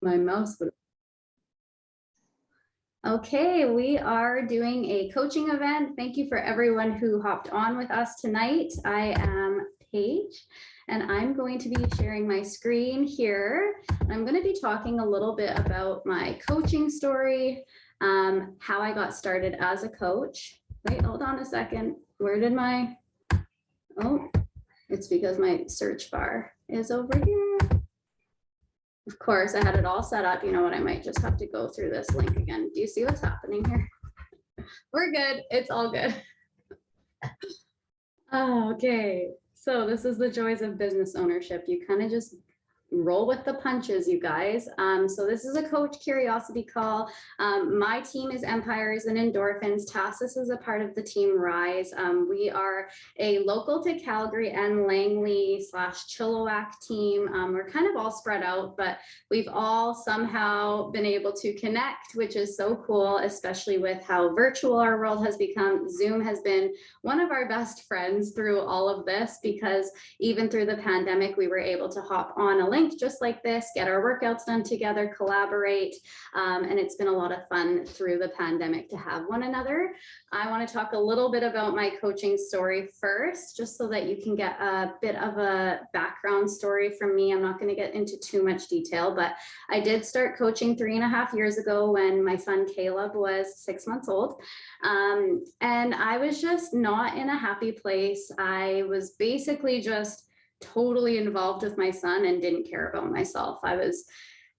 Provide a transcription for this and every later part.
My mouse would. Okay, we are doing a coaching event. Thank you for everyone who hopped on with us tonight. I am Paige, and I'm going to be sharing my screen here. I'm going to be talking a little bit about my coaching story, how I got started as a coach. Wait, hold on a second. Where did my, oh, it's because my search bar is over here. Of course, I had it all set up. You know what? I might just have to go through this link again. Do you see what's happening here? We're good. It's all good. Okay. So this is the joys of business ownership. You kind of just roll with the punches, you guys. So this is a coach curiosity call. My team is Empires and Endorphins. Tassis is a part of the team Rise. We are a local to Calgary and Langley / Chilliwack team. We're kind of all spread out, but we've all somehow been able to connect, which is so cool, especially with how virtual our world has become. Zoom has been one of our best friends through all of this, because even through the pandemic, we were able to hop on a link just like this, get our workouts done together, collaborate, and it's been a lot of fun through the pandemic to have one another. I want to talk a little bit about my coaching story first, just so that you can get a bit of a background story from me. I'm not going to get into too much detail, but I did start coaching 3.5 years ago when my son Caleb was 6 months old. And I was just not in a happy place. I was basically just totally involved with my son and didn't care about myself. I was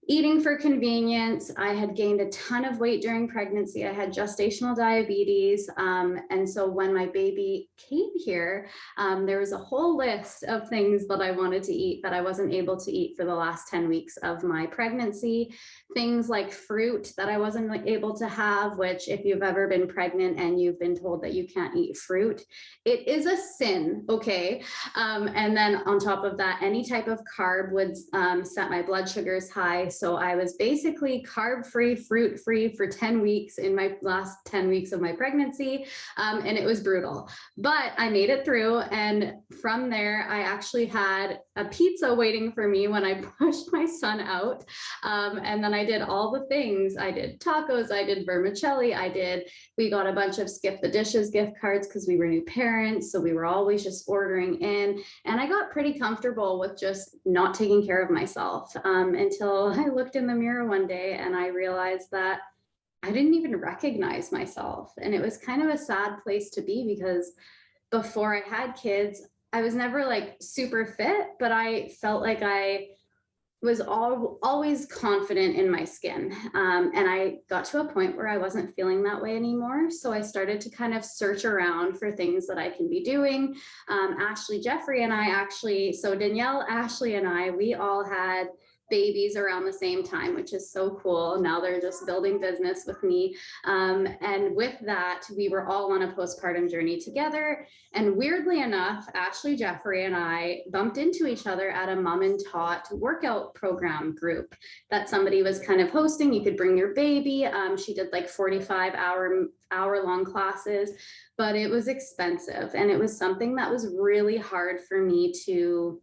eating for convenience. I had gained a ton of weight during pregnancy. I had gestational diabetes. And so when my baby came here, there was a whole list of things that I wanted to eat that I wasn't able to eat for the last 10 weeks of my pregnancy. Things like fruit that I wasn't able to have, which if you've ever been pregnant and you've been told that you can't eat fruit, it is a sin, okay? And then on top of that, any type of carb would set my blood sugars high. So I was basically carb-free, fruit-free for 10 weeks in my last 10 weeks of my pregnancy. And it was brutal, but I made it through. And from there, I actually had a pizza waiting for me when I pushed my son out. And then I did all the things. I did tacos, I did vermicelli, we got a bunch of Skip the Dishes gift cards because we were new parents. So we were always just ordering in. And I got pretty comfortable with just not taking care of myself until I looked in the mirror one day and I realized that I didn't even recognize myself. And it was kind of a sad place to be, because before I had kids, I was never like super fit, but I felt like I was always confident in my skin. And I got to a point where I wasn't feeling that way anymore. So I started to kind of search around for things that I can be doing. Ashley, Jeffrey, and I actually, so Danielle, Ashley, and I, we all had babies around the same time, which is so cool. Now they're just building business with me. And with that, we were all on a postpartum journey together. And weirdly enough, Ashley, Jeffrey, and I bumped into each other at a mom and tot workout program group that somebody was kind of hosting. You could bring your baby. She did like 45-hour-long classes, but it was expensive. And it was something that was really hard for me to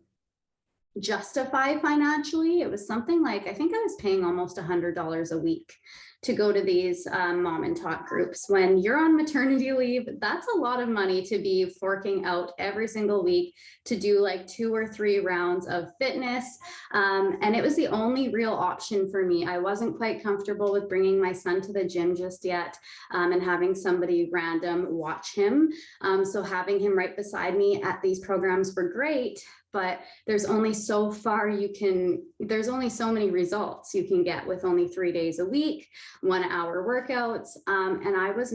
justify financially. It was something like, I think I was paying almost $100 a week to go to these mom and tot groups. When you're on maternity leave, that's a lot of money to be forking out every single week to do like 2 or 3 rounds of fitness. And it was the only real option for me. I wasn't quite comfortable with bringing my son to the gym just yet and having somebody random watch him. So having him right beside me at these programs were great, but there's only so far there's only so many results you can get with only 3 days a week, 1 hour workouts. And I was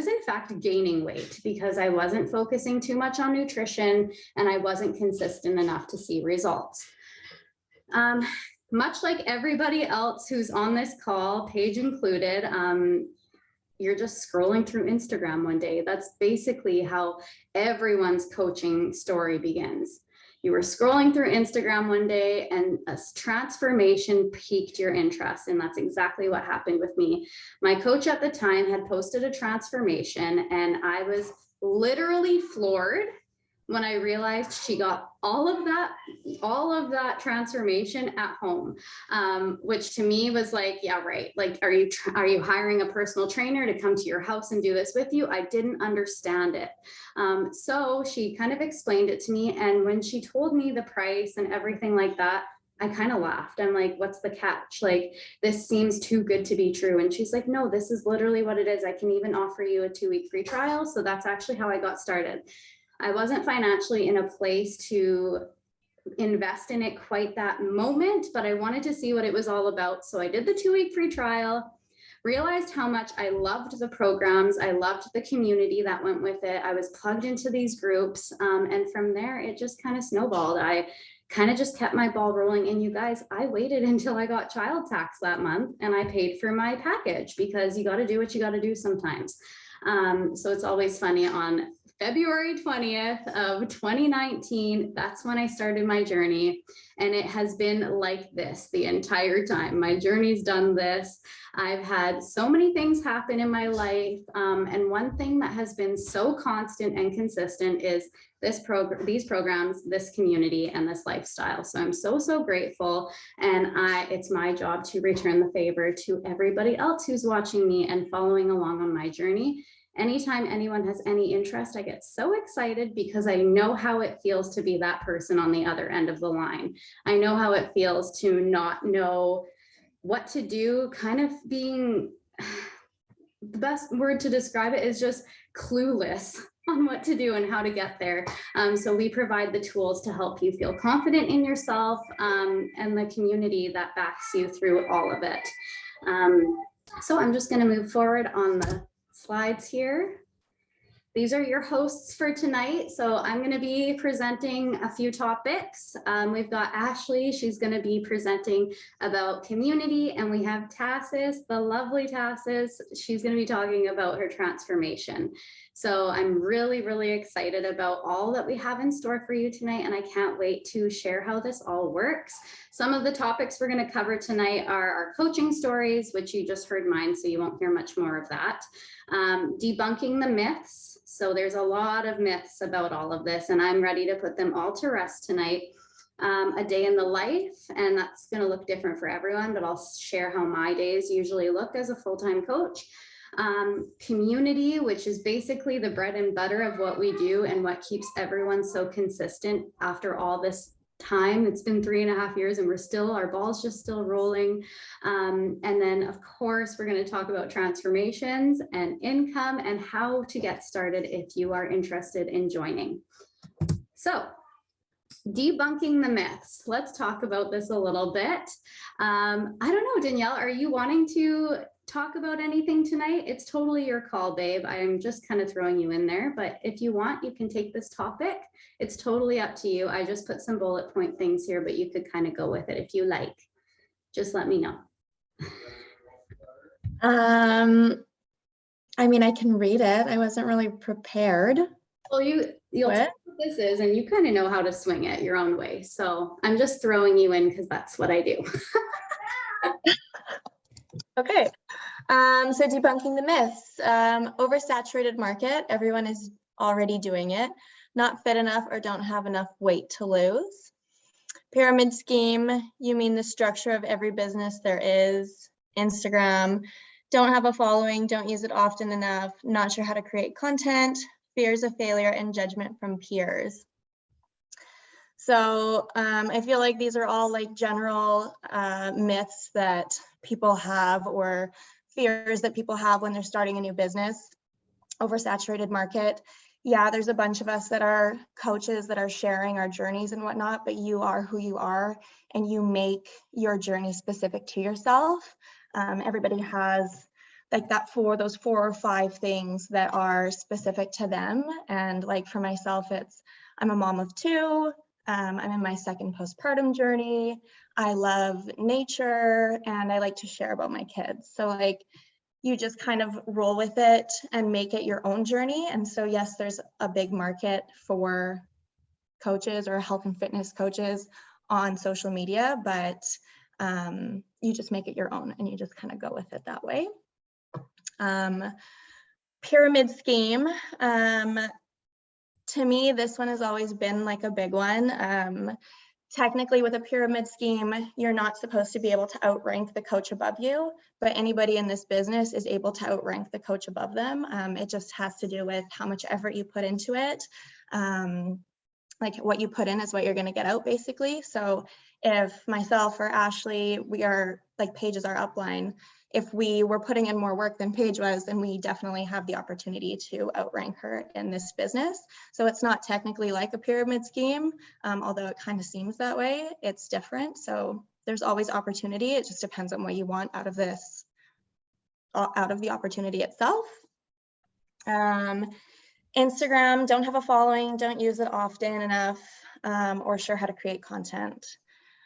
in fact gaining weight because I wasn't focusing too much on nutrition and I wasn't consistent enough to see results. Much like everybody else who's on this call, Paige included, you're just scrolling through Instagram one day. That's basically how everyone's coaching story begins. You were scrolling through Instagram one day and a transformation piqued your interest. And that's exactly what happened with me. My coach at the time had posted a transformation and I was literally floored when I realized she got all of that transformation at home, which to me was like, yeah, right. Like, are you hiring a personal trainer to come to your house and do this with you? I didn't understand it. So she kind of explained it to me. And when she told me the price and everything like that, I kind of laughed. I'm like, what's the catch? Like, this seems too good to be true. And she's like, no, this is literally what it is. I can even offer you a 2-week free trial. So that's actually how I got started. I wasn't financially in a place to invest in it quite that moment, but I wanted to see what it was all about. So I did the 2-week free trial, realized how much I loved the programs. I loved the community that went with it. I was plugged into these groups. And from there, it just kind of snowballed. I kind of just kept my ball rolling. And you guys, I waited until I got child tax that month and I paid for my package, because you got to do what you got to do sometimes. So it's always funny. On February 20th of 2019, that's when I started my journey. And it has been like this the entire time. My journey's done this. I've had so many things happen in my life. And one thing that has been so constant and consistent is these programs, this community, and this lifestyle. So I'm so grateful. And it's my job to return the favor to everybody else who's watching me and following along on my journey. Anytime anyone has any interest, I get so excited because I know how it feels to be that person on the other end of the line. I know how it feels to not know what to do, kind of being, the best word to describe it is just clueless on what to do and how to get there. So we provide the tools to help you feel confident in yourself, and the community that backs you through all of it. So I'm just going to move forward on the slides here. These are your hosts for tonight. So I'm going to be presenting a few topics. We've got Ashley. She's going to be presenting about community, and we have Tassis, the lovely Tassis. She's going to be talking about her transformation. So I'm really excited about all that we have in store for you tonight, and I can't wait to share how this all works. Some of the topics we're going to cover tonight are our coaching stories, which you just heard mine, so you won't hear much more of that. Debunking the myths. So there's a lot of myths about all of this, and I'm ready to put them all to rest tonight. A day in the life, and that's going to look different for everyone, but I'll share how my days usually look as a full-time coach. Community, which is basically the bread and butter of what we do and what keeps everyone so consistent after all this time. It's been 3.5 years and our ball's just still rolling. And then of course, we're going to talk about transformations and income and how to get started if you are interested in joining. So debunking the myths. Let's talk about this a little bit. I don't know, Danielle, are you wanting to talk about anything tonight? It's totally your call, babe. I'm just kind of throwing you in there, but if you want, you can take this topic. It's totally up to you. I just put some bullet point things here, but you could kind of go with it if you like. Just let me know. I mean, I can read it. I wasn't really prepared. Well, you'll tell me what this is, and you kind of know how to swing it your own way. So I'm just throwing you in because that's what I do. Okay. So debunking the myths. Oversaturated market. Everyone is already doing it. Not fit enough or don't have enough weight to lose. Pyramid scheme. You mean the structure of every business there is. Instagram. Don't have a following. Don't use it often enough. Not sure how to create content. Fears of failure and judgment from peers. So I feel like these are all like general myths that people have, or fears that people have when they're starting a new business. Oversaturated market. Yeah, there's a bunch of us that are coaches that are sharing our journeys and whatnot, but you are who you are and you make your journey specific to yourself. Everybody has like those 4 or 5 things that are specific to them. And like for myself, I'm a mom of 2. I'm in my 2nd postpartum journey. I love nature and I like to share about my kids. So like you just kind of roll with it and make it your own journey. And so yes, there's a big market for coaches or health and fitness coaches on social media, but you just make it your own and you just kind of go with it that way. Pyramid scheme. To me, this one has always been like a big one. Technically, with a pyramid scheme, you're not supposed to be able to outrank the coach above you, but anybody in this business is able to outrank the coach above them. It just has to do with how much effort you put into it. Like what you put in is what you're going to get out, basically. So if myself or Ashley, we are like Paige is our upline, if we were putting in more work than Paige was, then we definitely have the opportunity to outrank her in this business. So it's not technically like a pyramid scheme, although it kind of seems that way. It's different. So there's always opportunity. It just depends on what you want out of this, out of the opportunity itself. Instagram, don't have a following, don't use it often enough, or sure how to create content.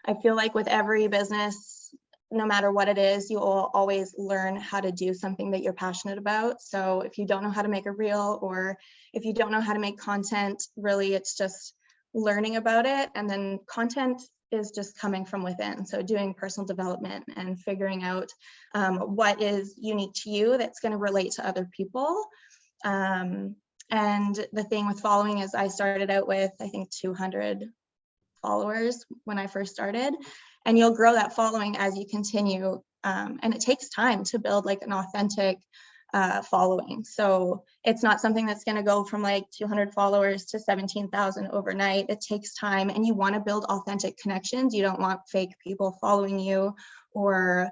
I feel like with every business, no matter what it is, you will always learn how to do something that you're passionate about. So if you don't know how to make a reel, or if you don't know how to make content, really it's just learning about it. And then content is just coming from within. So doing personal development and figuring out what is unique to you that's going to relate to other people. And the thing with following is I started out with, I think, 200 followers when I first started, and you'll grow that following as you continue. And it takes time to build like an authentic following. So it's not something that's going to go from like 200 followers to 17,000 overnight. It takes time, and you want to build authentic connections. You don't want fake people following you, or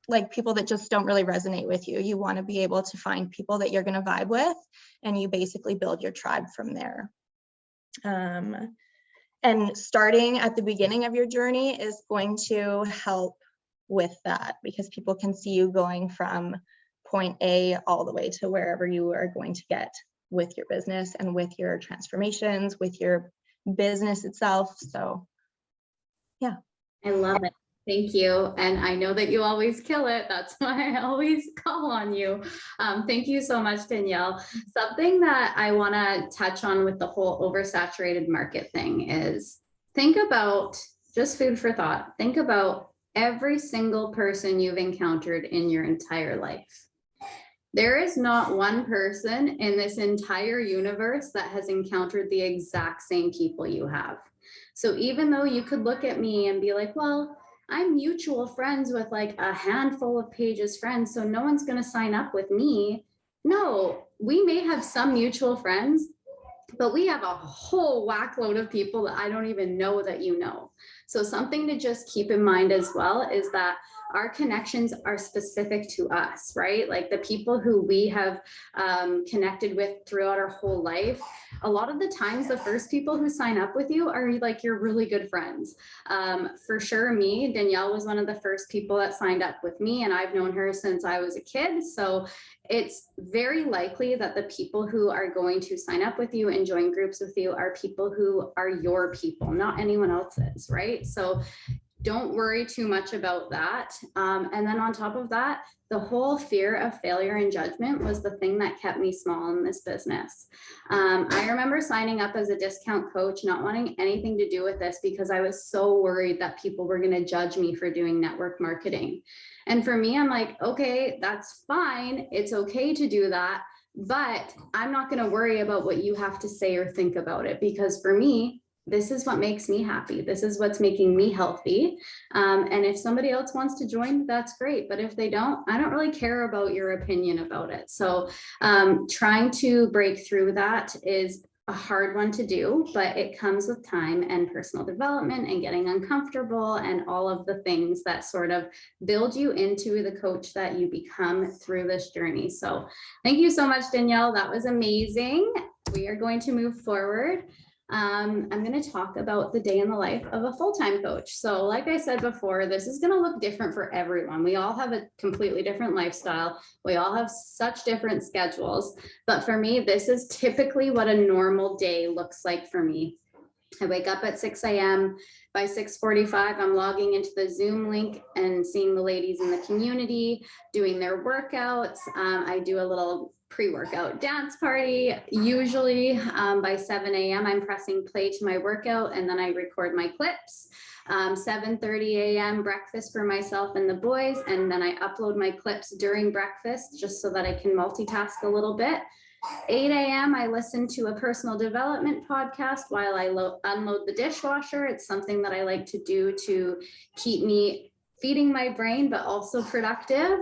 like people that just don't really resonate with you. You want to be able to find people that you're going to vibe with, and you basically build your tribe from there. And starting at the beginning of your journey is going to help with that, because people can see you going from point A all the way to wherever you are going to get with your business and with your transformations, with your business itself. So yeah. I love it. Thank you. And I know that you always kill it. That's why I always call on you. Thank you so much, Danielle. Something that I want to touch on with the whole oversaturated market thing is think about, just food for thought, think about every single person you've encountered in your entire life. There is not one person in this entire universe that has encountered the exact same people you have. So even though you could look at me and be like, well, I'm mutual friends with like a handful of Paige's friends, so no one's going to sign up with me. No, we may have some mutual friends, but we have a whole whack load of people that I don't even know that you know. So something to just keep in mind as well is that our connections are specific to us, right? Like the people who we have connected with throughout our whole life. A lot of the times, the first people who sign up with you are like your really good friends. For sure, me, Danielle was one of the first people that signed up with me, and I've known her since I was a kid. So it's very likely that the people who are going to sign up with you and join groups with you are people who are your people, not anyone else's, right? So don't worry too much about that. And then on top of that, the whole fear of failure and judgment was the thing that kept me small in this business. I remember signing up as a discount coach, not wanting anything to do with this because I was so worried that people were going to judge me for doing network marketing. And for me, I'm like, okay, that's fine. It's okay to do that, but I'm not going to worry about what you have to say or think about it, because for me, this is what makes me happy. This is what's making me healthy. And if somebody else wants to join, that's great. But if they don't, I don't really care about your opinion about it. So trying to break through that is a hard one to do, but it comes with time and personal development and getting uncomfortable and all of the things that sort of build you into the coach that you become through this journey. So thank you so much, Danielle. That was amazing. We are going to move forward. I'm going to talk about the day in the life of a full-time coach. So like I said before, this is going to look different for everyone. We all have a completely different lifestyle. We all have such different schedules. But for me, this is typically what a normal day looks like for me. I wake up at 6 a.m. By 6:45, I'm logging into the Zoom link and seeing the ladies in the community doing their workouts. I do a little pre-workout dance party. Usually by 7 a.m. I'm pressing play to my workout, and then I record my clips. 7:30 a.m. breakfast for myself and the boys, and then I upload my clips during breakfast just so that I can multitask a little bit. 8 a.m. I listen to a personal development podcast while I unload the dishwasher. It's something that I like to do to keep me feeding my brain, but also productive.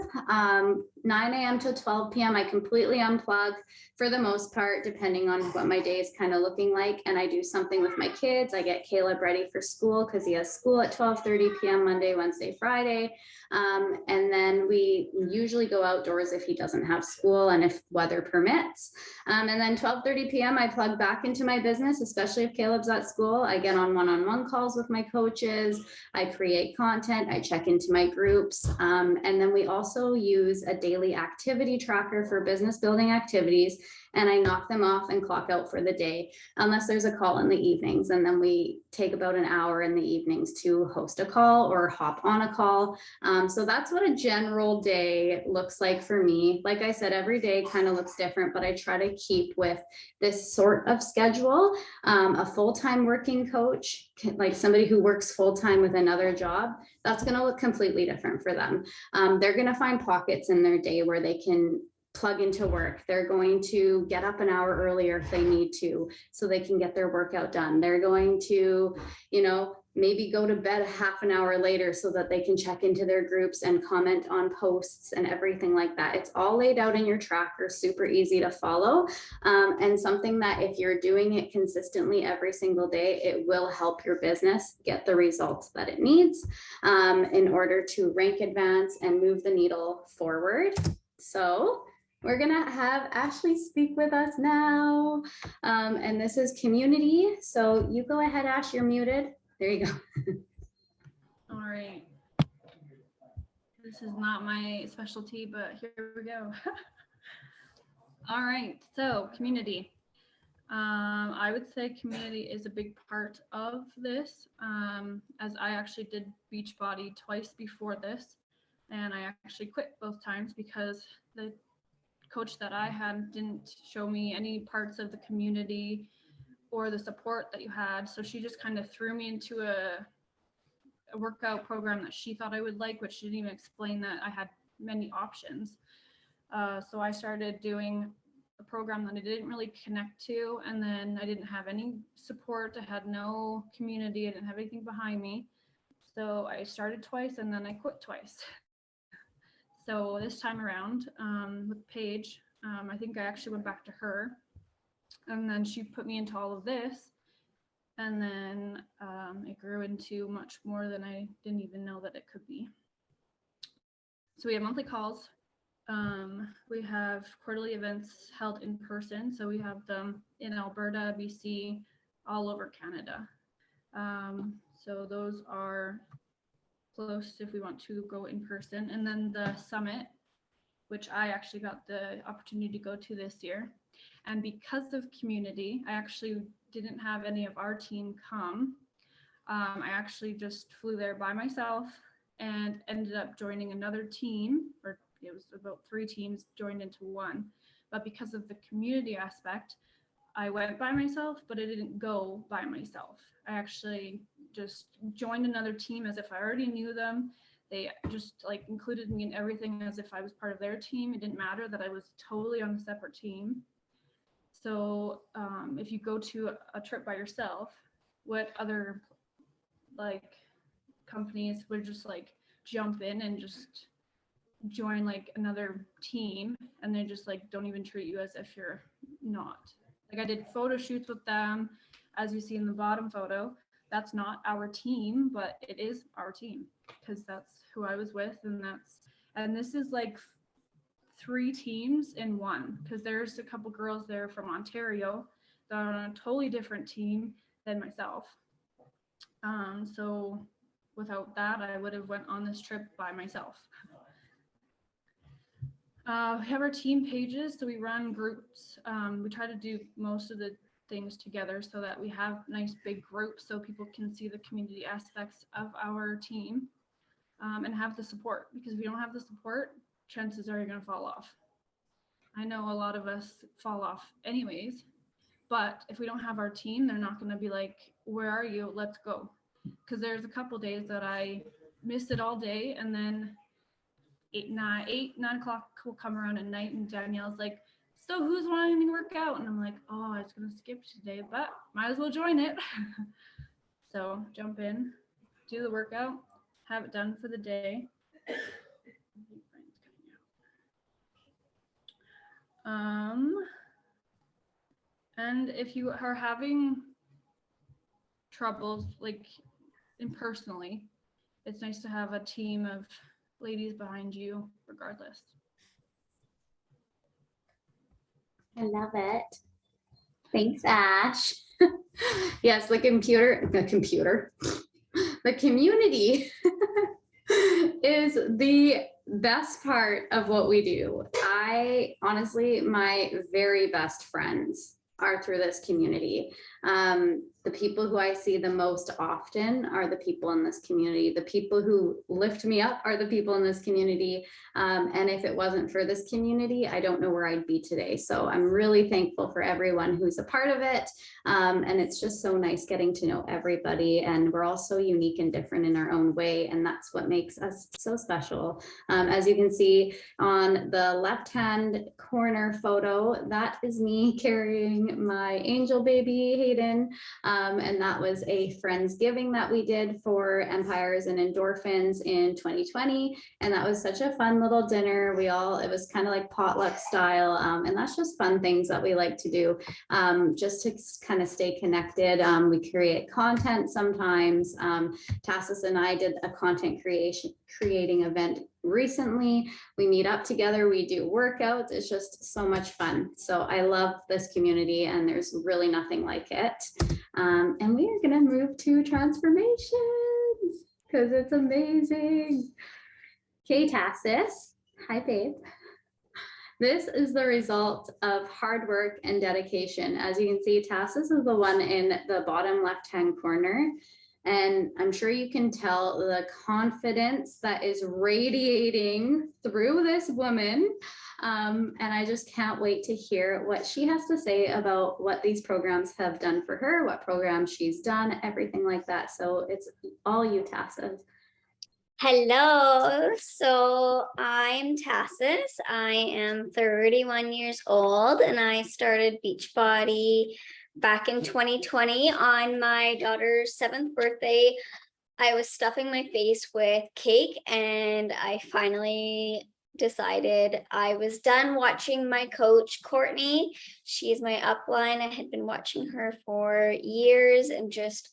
9 a.m. to 12 p.m. I completely unplug for the most part, depending on what my day is kind of looking like. And I do something with my kids. I get Caleb ready for school because he has school at 12:30 p.m. Monday, Wednesday, Friday. And then we usually go outdoors if he doesn't have school and if weather permits. And then 12:30 p.m. I plug back into my business, especially if Caleb's at school. I get on one-on-one calls with my coaches. I create content. I check into my groups. And then we also use a daily activity tracker for business building activities. And I knock them off and clock out for the day, unless there's a call in the evenings. And then we take about an hour in the evenings to host a call or hop on a call. So that's what a general day looks like for me. Like I said, every day kind of looks different, but I try to keep with this sort of schedule. A full-time working coach, like somebody who works full-time with another job, that's going to look completely different for them. They're going to find pockets in their day where they can plug into work. They're going to get up an hour earlier if they need to, so they can get their workout done. They're going to, maybe go to bed a half an hour later so that they can check into their groups and comment on posts and everything like that. It's all laid out in your tracker, super easy to follow. And something that if you're doing it consistently every single day, it will help your business get the results that it needs in order to rank, advance, and move the needle forward. So we're gonna have Ashley speak with us now. And this is community. So you go ahead, Ash, you're muted. There you go. All right. This is not my specialty, but here we go. All right, so community. I would say community is a big part of this, as I actually did Beachbody twice before this, and I actually quit both times because the coach that I had didn't show me any parts of the community or the support that you had. So she just kind of threw me into a workout program that she thought I would like, which didn't even explain that I had many options. So I started doing a program that I didn't really connect to, and then I didn't have any support. I had no community. I didn't have anything behind me. So I started twice and then I quit twice. So this time around with Paige, I think I actually went back to her, and then she put me into all of this. And then it grew into much more than I didn't even know that it could be. So we have monthly calls. We have quarterly events held in person. So we have them in Alberta, BC, all over Canada. So those are close if we want to go in person. And then the summit, which I actually got the opportunity to go to this year. And because of community, I actually didn't have any of our team come. I actually just flew there by myself and ended up joining another team, or it was about 3 teams joined into one. But because of the community aspect, I went by myself, but I didn't go by myself. I actually just joined another team as if I already knew them. They just included me in everything as if I was part of their team. It didn't matter that I was totally on a separate team. So if you go to a trip by yourself, what other companies would just jump in and just join another team, and they just don't even treat you as if you're not. I did photo shoots with them, as you see in the bottom photo. That's not our team, but it is our team because that's who I was with, and this is 3 teams in one, because there's a couple girls there from Ontario that are on a totally different team than myself. So without that, I would have went on this trip by myself. We have our team pages, so we run groups. We try to do most of the things together so that we have nice big groups so people can see the community aspects of our team and have the support, because if you don't have the support, chances are you're going to fall off. I know a lot of us fall off anyways, but if we don't have our team, they're not going to be like, where are you? Let's go. Because there's a couple days that I missed it all day, and then 8, 9 o'clock will come around at night, and Danielle's like, so who's wanting to work out? And I'm like, oh, I was gonna skip today, but might as well join it. So jump in, do the workout, have it done for the day. And if you are having troubles like personally, it's nice to have a team of ladies behind you regardless. I love it. Thanks, Ash. Yes, the community is the best part of what we do. I honestly, my very best friends are through this community. The people who I see the most often are the people in this community. The people who lift me up are the people in this community. And if it wasn't for this community, I don't know where I'd be today. So I'm really thankful for everyone who's a part of it. And it's just so nice getting to know everybody. And we're all so unique and different in our own way. And that's what makes us so special. As you can see on the left-hand corner photo, that is me carrying my angel baby, Hayden. And that was a Friendsgiving that we did for Empires and Endorphins in 2020. And that was such a fun little dinner. It was kind of like potluck style. And that's just fun things that we like to do just to kind of stay connected. We create content sometimes. Tassis and I did a content creating event recently. We meet up together, we do workouts. It's just so much fun. So I love this community and there's really nothing like it. And we are gonna move to transformations because it's amazing. Okay, Tassis. Hi, babe. This is the result of hard work and dedication. As you can see, Tassis is the one in the bottom left-hand corner. And I'm sure you can tell the confidence that is radiating through this woman. And I just can't wait to hear what she has to say about what these programs have done for her, what programs she's done, everything like that. So it's all you, Tassis. Hello, so I'm Tassis. I am 31 years old and I started Beachbody back in 2020 on my daughter's 7th birthday. I was stuffing my face with cake and I finally decided I was done watching my coach, Courtney. She's my upline. I had been watching her for years and just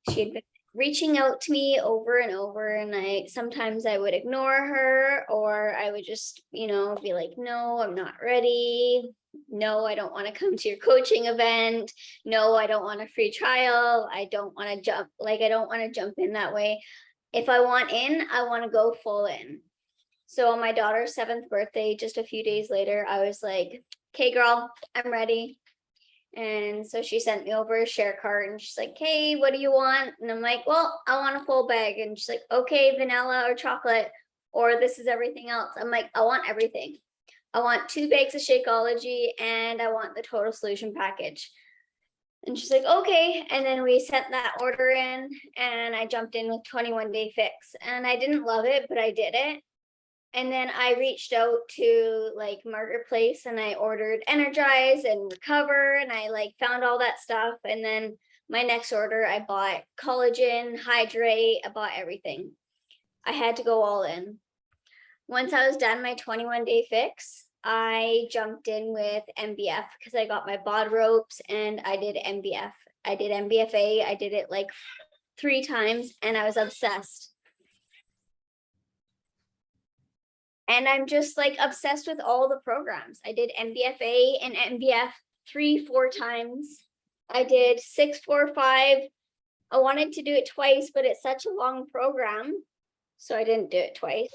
she had been reaching out to me over and over, and sometimes I would ignore her, or I would just, be like, no, I'm not ready. No, I don't want to come to your coaching event. No, I don't want a free trial. I don't want to jump, I don't want to jump in that way. If I want in, I want to go full in. So on my daughter's 7th birthday, just a few days later, I was like, okay, girl, I'm ready. And so she sent me over a share cart and she's like, hey, what do you want? And I'm like, well, I want a full bag. And she's like, okay, vanilla or chocolate, or this is everything else. I'm like, I want everything. I want 2 bags of Shakeology and I want the total solution package. And she's like, okay. And then we sent that order in and I jumped in with 21 Day Fix and I didn't love it, but I did it. And then I reached out to Marketplace and I ordered Energize and Recover and I found all that stuff. And then my next order, I bought collagen, hydrate, I bought everything. I had to go all in. Once I was done my 21 Day Fix, I jumped in with MBF because I got my bod ropes and I did MBF. I did MBFA. I did it 3 times and I was obsessed. And I'm just obsessed with all the programs. I did MBFA and MBF 3-4 times. I did 6-4-5. I wanted to do it twice, but it's such a long program, so I didn't do it twice.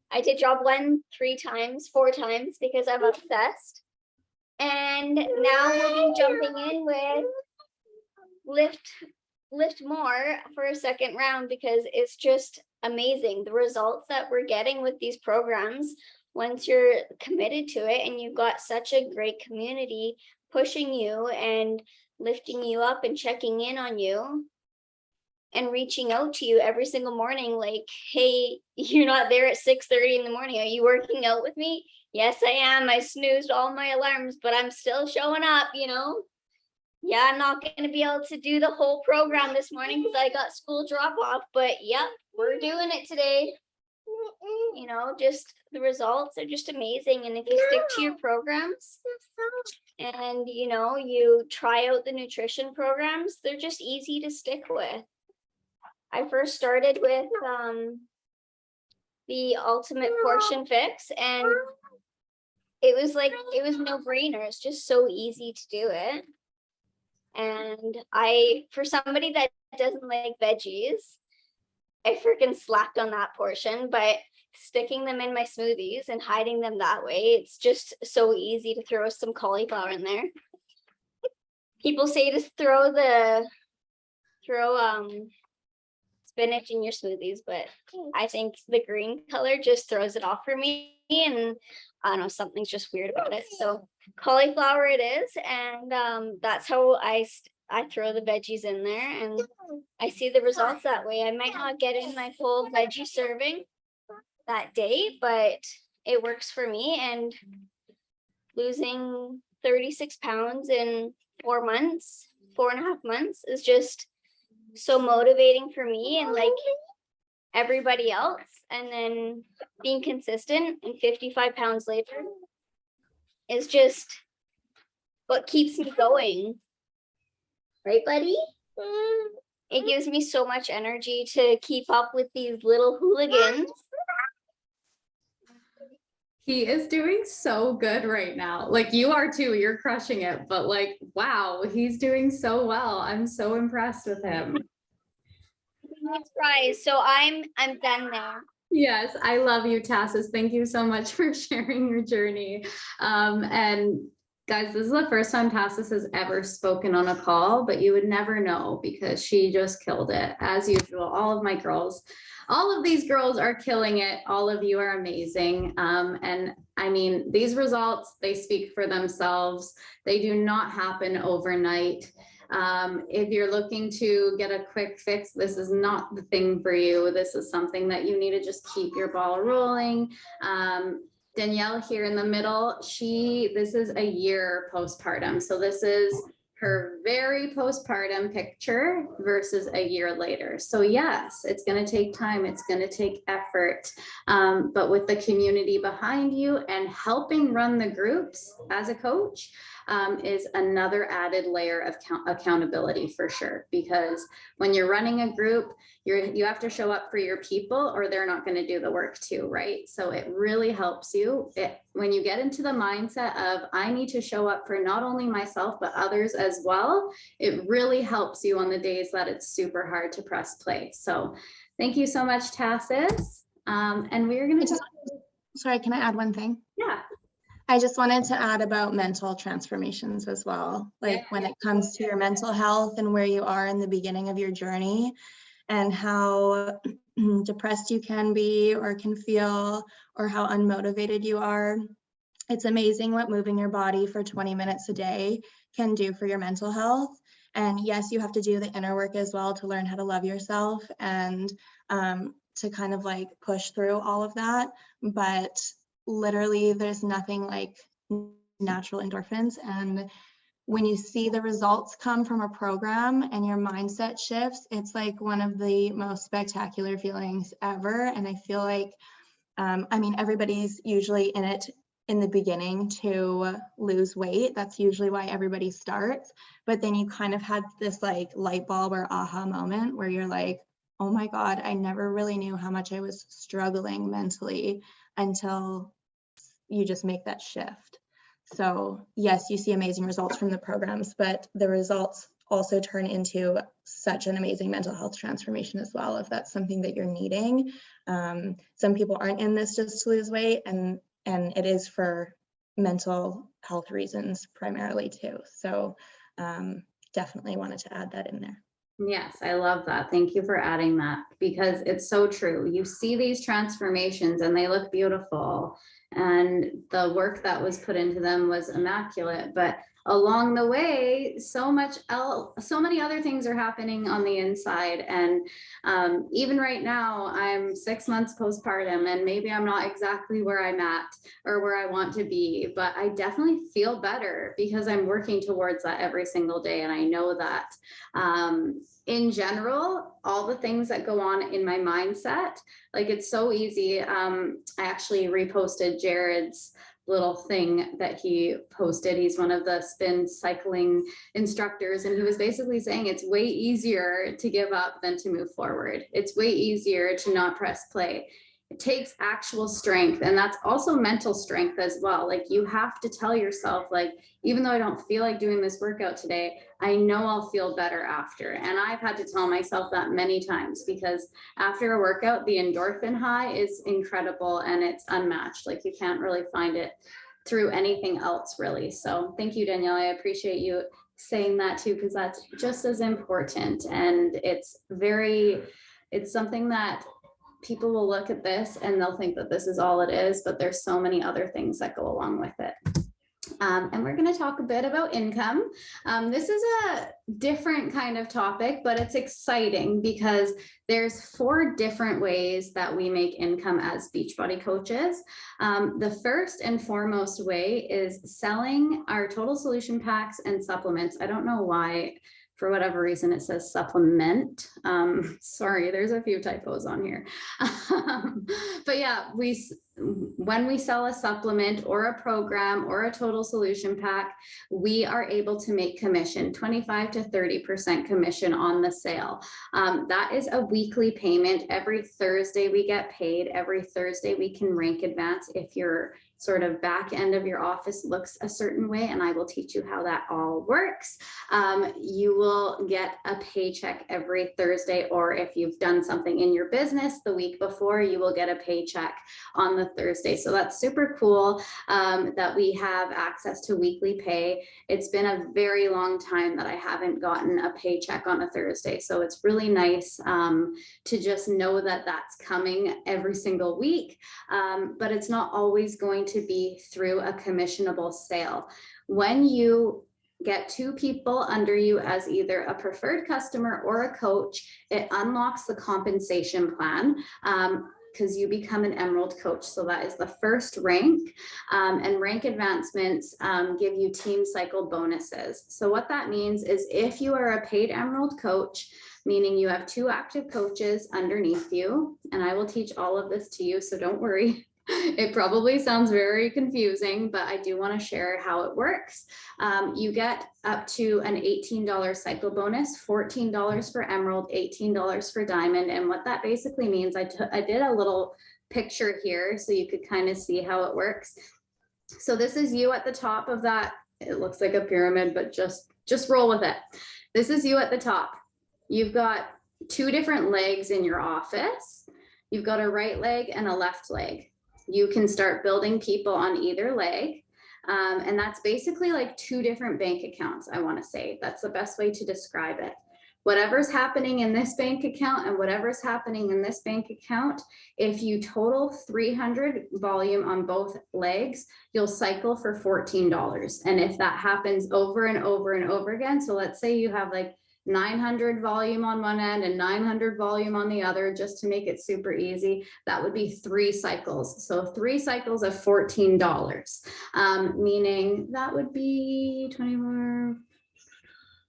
I did job 1 4 times because I'm obsessed. And now we'll be jumping in with lift more for a second round because it's just amazing the results that we're getting with these programs once you're committed to it and you've got such a great community pushing you and lifting you up and checking in on you. and reaching out to you every single morning, like, hey, you're not there at 6:30 in the morning. Are you working out with me? Yes, I am. I snoozed all my alarms, but I'm still showing up, you know? Yeah, I'm not going to be able to do the whole program this morning because I got school drop off, but yep, we're doing it today. You know, just the results are just amazing. And if you stick to your programs and, you know, you try out the nutrition programs, they're just easy to stick with. I first started with the Ultimate Portion Fix, and it was no brainer. It's just so easy to do it. And for somebody that doesn't like veggies, I freaking slacked on that portion, but sticking them in my smoothies and hiding them that way, it's just so easy to throw some cauliflower in there. People say to throw spinach in your smoothies, but I think the green color just throws it off for me, and I don't know, something's just weird about it. So cauliflower it is, and that's how I throw the veggies in there, and I see the results that way. I might not get in my full veggie serving that day, but it works for me. And losing 36 pounds in 4.5 months is just so motivating for me and like everybody else. And then being consistent and 55 pounds later is just what keeps me going. Right, buddy? It gives me so much energy to keep up with these little hooligans. He is doing so good right now. Like you are too, you're crushing it, but like, wow, he's doing so well. I'm so impressed with him. Nice prize. So I'm done now. Yes, I love you, Tassis. Thank you so much for sharing your journey. And guys, this is the first time Tassis has ever spoken on a call, but you would never know because she just killed it. As usual, all of these girls are killing it. All of you are amazing. And I mean, these results, they speak for themselves. They do not happen overnight. If you're looking to get a quick fix, this is not the thing for you. This is something that you need to just keep your ball rolling. Danielle here in the middle, this is a year postpartum. So this is her very postpartum picture versus a year later. So yes, it's going to take time. It's going to take effort. But with the community behind you and helping run the groups as a coach, is another added layer of accountability for sure. Because when you're running a group, you have to show up for your people or they're not going to do the work too, right? So it really helps you when you get into the mindset of I need to show up for not only myself, but others as well. It really helps you on the days that it's super hard to press play. So thank you so much, Tassis. And we're going to Sorry, can I add one thing? Yeah. I just wanted to add about mental transformations as well. Like when it comes to your mental health and where you are in the beginning of your journey and how depressed you can be or can feel or how unmotivated you are. It's amazing what moving your body for 20 minutes a day can do for your mental health. And yes, you have to do the inner work as well to learn how to love yourself and to kind of like push through all of that. But literally there's nothing like natural endorphins. And when you see the results come from a program and your mindset shifts, it's like one of the most spectacular feelings ever. And I feel like, I mean, everybody's usually in it in the beginning to lose weight. That's usually why everybody starts. But then you kind of had this like light bulb or aha moment where you're like, oh my God, I never really knew how much I was struggling mentally until you just make that shift. So yes, you see amazing results from the programs, but the results also turn into such an amazing mental health transformation as well, if that's something that you're needing. Some people aren't in this just to lose weight, and it is for mental health reasons primarily too. So definitely wanted to add that in there. Yes, I love that. Thank you for adding that because it's so true. You see these transformations and they look beautiful and the work that was put into them was immaculate, but along the way, so many other things are happening on the inside. And even right now, I'm 6 months postpartum, and maybe I'm not exactly where I'm at or where I want to be, but I definitely feel better because I'm working towards that every single day. And I know that in general, all the things that go on in my mindset, like it's so easy. I actually reposted Jared's little thing that he posted. He's one of the spin cycling instructors, and he was basically saying it's way easier to give up than to move forward. It's way easier to not press play. It takes actual strength, and that's also mental strength as well. Like you have to tell yourself, like, even though I don't feel like doing this workout today, I know I'll feel better after. And I've had to tell myself that many times, because after a workout, the endorphin high is incredible and it's unmatched. Like you can't really find it through anything else really. So thank you, Danielle. I appreciate you saying that too, because that's just as important. And it's something that people will look at this and they'll think that this is all it is, but there's so many other things that go along with it. And we're going to talk a bit about income. This is a different kind of topic, but it's exciting because there's 4 different ways that we make income as Beachbody coaches. The first and foremost way is selling our total solution packs and supplements. I don't know why, for whatever reason, it says supplement. Sorry, there's a few typos on here. But yeah, when we sell a supplement or a program or a total solution pack, we are able to make commission, 25 to 30% commission on the sale. That is a weekly payment. Every Thursday we get paid. Every Thursday we can rank advance if your sort of back end of your office looks a certain way, and I will teach you how that all works. You will get a paycheck every Thursday, or if you've done something in your business the week before, you will get a paycheck on the Thursday. So that's super cool that we have access to weekly pay. It's been a very long time that I haven't gotten a paycheck on a Thursday. So it's really nice to just know that that's coming every single week, but it's not always going to be through a commissionable sale. When you get 2 people under you as either a preferred customer or a coach, it unlocks the compensation plan. Because you become an Emerald coach. So that is the first rank, and rank advancements give you team cycle bonuses. So what that means is if you are a paid Emerald coach, meaning you have 2 active coaches underneath you, and I will teach all of this to you, so don't worry. It probably sounds very confusing, but I do want to share how it works. You get up to an $18 cycle bonus, $14 for Emerald, $18 for Diamond. And what that basically means, I did a little picture here so you could kind of see how it works. So this is you at the top of that. It looks like a pyramid, but just roll with it. This is you at the top. You've got 2 different legs in your office. You've got a right leg and a left leg. You can start building people on either leg. And that's basically like 2 different bank accounts, I want to say. That's the best way to describe it. Whatever's happening in this bank account and whatever's happening in this bank account, if you total 300 volume on both legs, you'll cycle for $14. And if that happens over and over and over again, so let's say you have like 900 volume on one end and 900 volume on the other, just to make it super easy, that would be 3 cycles. So 3 cycles of $14, meaning that would be 24,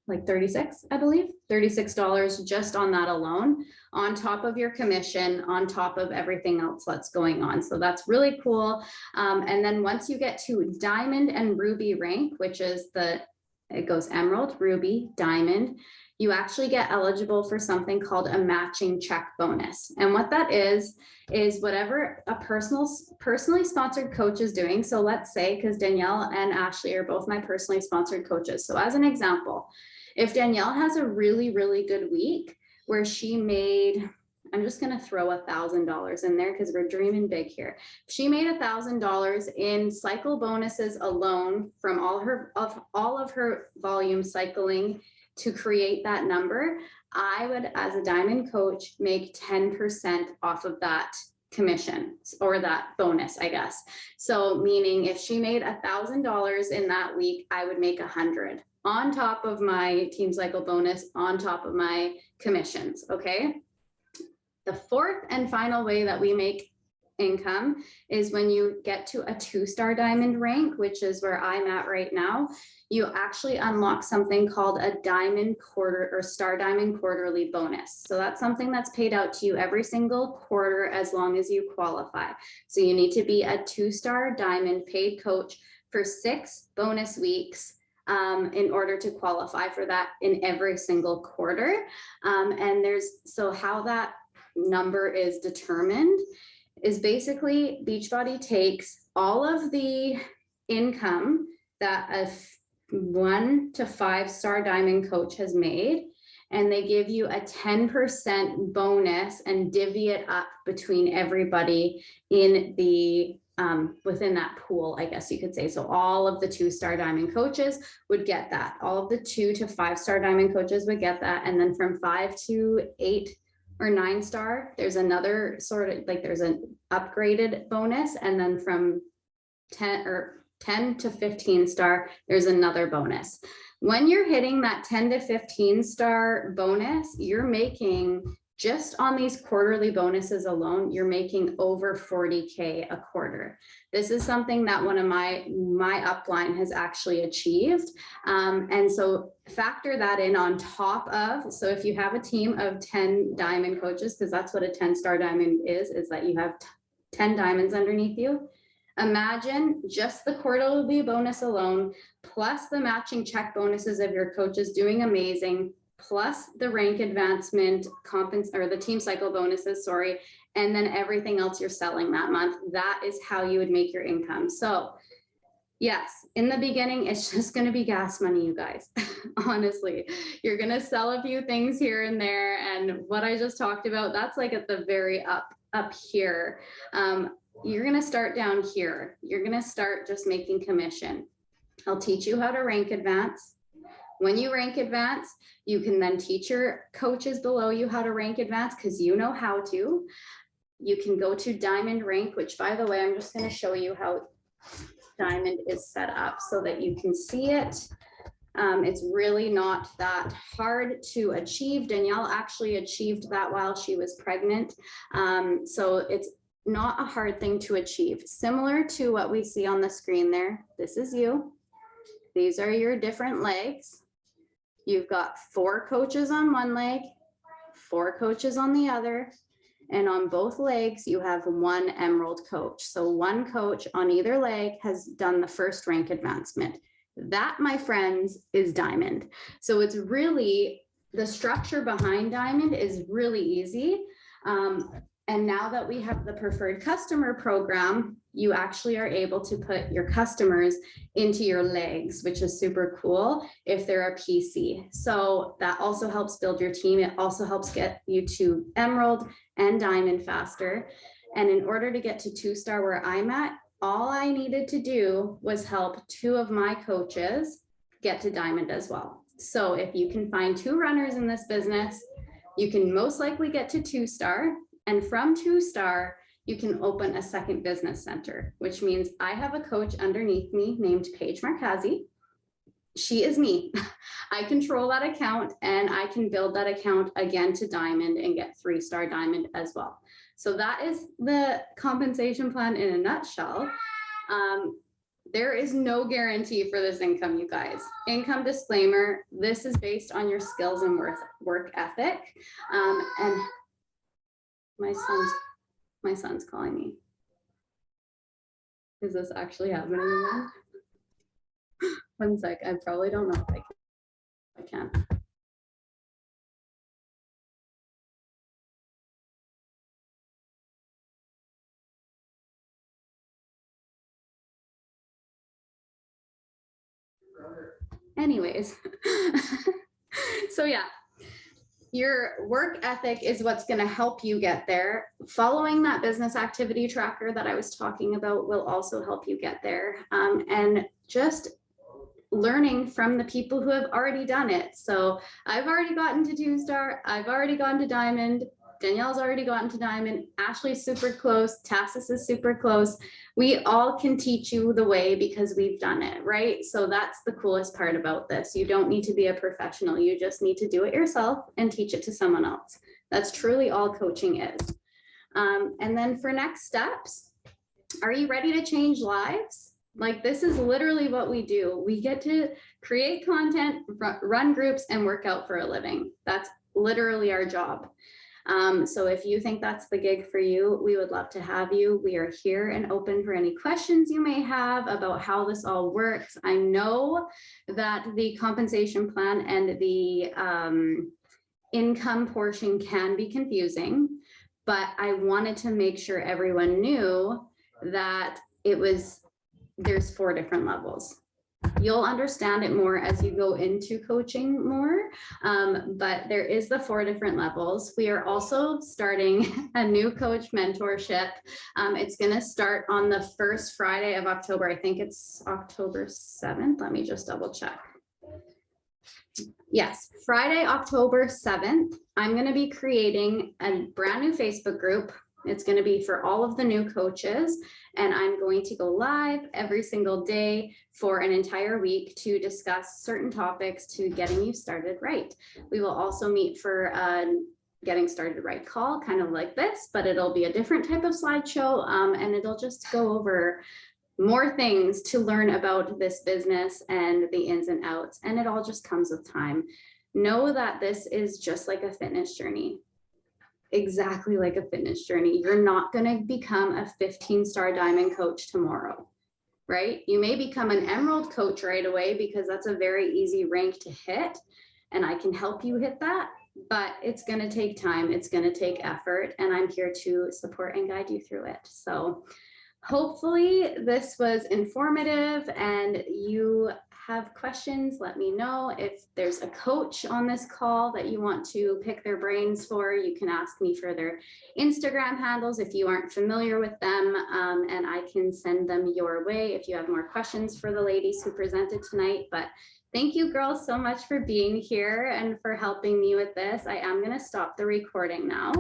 like 36, I believe, $36 just on that alone, on top of your commission, on top of everything else that's going on. So that's really cool. And then once you get to Diamond and Ruby rank, which is it goes Emerald, Ruby, Diamond, you actually get eligible for something called a matching check bonus. And what that is whatever a personally sponsored coach is doing. So let's say, because Danielle and Ashley are both my personally sponsored coaches. So as an example, if Danielle has a really, really good week where she made, I'm just going to throw $1,000 in there because we're dreaming big here. She made $1,000 in cycle bonuses alone from all of her volume cycling to create that number. I would, as a Diamond coach, make 10% off of that commission or that bonus, I guess. So meaning if she made $1,000 in that week, I would make 100 on top of my team cycle bonus, on top of my commissions. Okay. The fourth and final way that we make income is when you get to a 2-star diamond rank, which is where I'm at right now. You actually unlock something called a diamond quarter or star diamond quarterly bonus. So that's something that's paid out to you every single quarter as long as you qualify. So you need to be a 2-star diamond paid coach for 6 bonus weeks in order to qualify for that in every single quarter. So how that number is determined is basically Beachbody takes all of the income that a 1 to 5-star diamond coach has made, and they give you a 10% bonus and divvy it up between everybody in the within that pool, I guess you could say. So all of the 2-star diamond coaches would get that. All of the 2 to 5-star diamond coaches would get that. And then from 5 to 8 or 9-star, there's another sort of like there's an upgraded bonus. And then from 10 to 15-star, there's another bonus. When you're hitting that 10 to 15-star bonus, you're making, just on these quarterly bonuses alone, you're making over 40K a quarter. This is something that one of my upline has actually achieved. And so factor that in on top of, so if you have a team of 10 diamond coaches, because that's what a 10-star diamond is that you have 10 diamonds underneath you. Imagine just the quarterly bonus alone, plus the matching check bonuses of your coaches doing amazing, plus the rank advancement or the team cycle bonuses, sorry, and then everything else you're selling that month. That is how you would make your income. So yes, in the beginning, it's just going to be gas money, you guys. Honestly, you're going to sell a few things here and there. And what I just talked about, that's like at the very up here. You're going to start down here. You're going to start just making commission. I'll teach you how to rank advance. When you rank advance, you can then teach your coaches below you how to rank advance because you know how to. You can go to diamond rank, which by the way, I'm just going to show you how diamond is set up so that you can see it. It's really not that hard to achieve. Danielle actually achieved that while she was pregnant. So it's not a hard thing to achieve. Similar to what we see on the screen there. This is you. These are your different legs. You've got 4 coaches on one leg, 4 coaches on the other, and on both legs, you have 1 emerald coach. So 1 coach on either leg has done the first rank advancement. That, my friends, is diamond. So it's really, the structure behind diamond is really easy. And now that we have the preferred customer program, you actually are able to put your customers into your legs, which is super cool if they're a PC. So that also helps build your team. It also helps get you to emerald and diamond faster. And in order to get to 2-star where I'm at, all I needed to do was help 2 of my coaches get to diamond as well. So if you can find 2 runners in this business, you can most likely get to 2-star. And from 2-star, you can open a second business center, which means I have a coach underneath me named Paige Markazi. She is me. I control that account and I can build that account again to diamond and get 3-star diamond as well. So that is the compensation plan in a nutshell. There is no guarantee for this income, you guys. Income disclaimer, this is based on your skills and work ethic. And my son's calling me. Is this actually happening again? One sec, I probably don't know if I can. Anyways, so yeah. Your work ethic is what's going to help you get there. Following that business activity tracker that I was talking about will also help you get there. And just learning from the people who have already done it. So I've already gotten to 2-star. I've already gone to diamond. Danielle's already gotten to diamond. Ashley's super close. Tassis is super close. We all can teach you the way because we've done it, right? So that's the coolest part about this. You don't need to be a professional. You just need to do it yourself and teach it to someone else. That's truly all coaching is. And then for next steps, are you ready to change lives? Like, this is literally what we do. We get to create content, run groups, and work out for a living. That's literally our job. So if you think that's the gig for you, we would love to have you. We are here and open for any questions you may have about how this all works. I know that the compensation plan and the income portion can be confusing, but I wanted to make sure everyone knew that there's 4 different levels. You'll understand it more as you go into coaching more, but there is the 4 different levels. We are also starting a new coach mentorship. It's going to start on the first Friday of October. I think it's October 7th. Let me just double check. Yes, Friday, October 7th, I'm going to be creating a brand new Facebook group. It's going to be for all of the new coaches, and I'm going to go live every single day for an entire week to discuss certain topics to getting you started right. We will also meet for a getting started right call, kind of like this, but it'll be a different type of slideshow, and it'll just go over more things to learn about this business and the ins and outs, and it all just comes with time. Know that this is just like a fitness journey. Exactly like a fitness journey. You're not going to become a 15-star diamond coach tomorrow, right? You may become an emerald coach right away because that's a very easy rank to hit, and I can help you hit that, but it's going to take time. It's going to take effort, and I'm here to support and guide you through it. So hopefully this was informative and you have questions, let me know. If there's a coach on this call that you want to pick their brains for, you can ask me for their Instagram handles if you aren't familiar with them, and I can send them your way if you have more questions for the ladies who presented tonight. But thank you girls so much for being here and for helping me with this. I am going to stop the recording now.